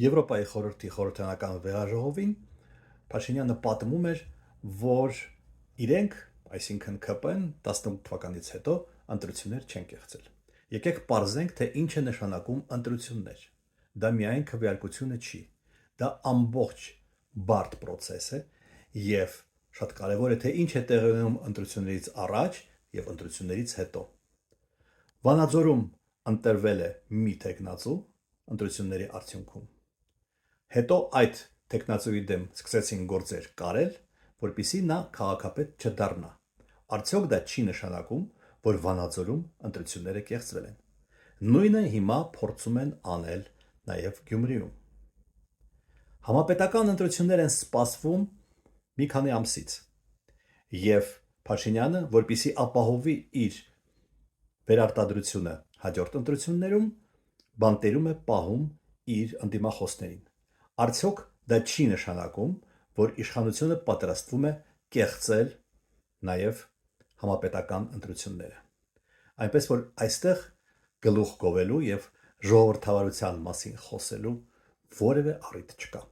Եվրոպայի խորհրդի խորհրդանական վեհաժողովին Փաշինյանը պատմում էր, որ իրենք, այսինքն ՔՊ-ն 18 թվականից հետո ընտրություններ չեն կեղծել։ Եկեք պարզենք, թե ինչ է նշանակում ընտրություններ։ Դա միայն քվեարկությունը չի, դա ամբողջ բարդ process է եւ շատ կարեւոր է, թե ինչ է տեղի ունենում ընտրություններից առաջ եւ ընտրություններից հետո։ Վանաձորում ընտրվել է մի տեխնացու ընտրությունների արդյունքում։ Հետո այդ տեխնացուի դեմ սկսեցին գործեր կարել, որպիսի նա քաղաքապետ չդառնա։ Արդյոք դա չի նշանակում, որ Վանաձորում ընտրությունները կեղծվել են։ Նույնը հիմա փորձում են անել նաև Գյումրիում։ Համապետական ընտրություններ են սպասվում մի քանի ամսից։ Եվ Փաշինյանը, որպիսի ապահովի իր վերարտադրությունը հաջորդ ընտրություններում, բանտերում է պահում իր ընդդիմախոսներին։ Արդյոք դա չի նշանակում, որ իշխանությունը պատրաստվում է կեղծել նաև համապետական ընտրությունները։ Այնպես որ այստեղ գլուխ գովելու եւ ժողովրդավարության մասին խոսելու որևէ առիթ չկա։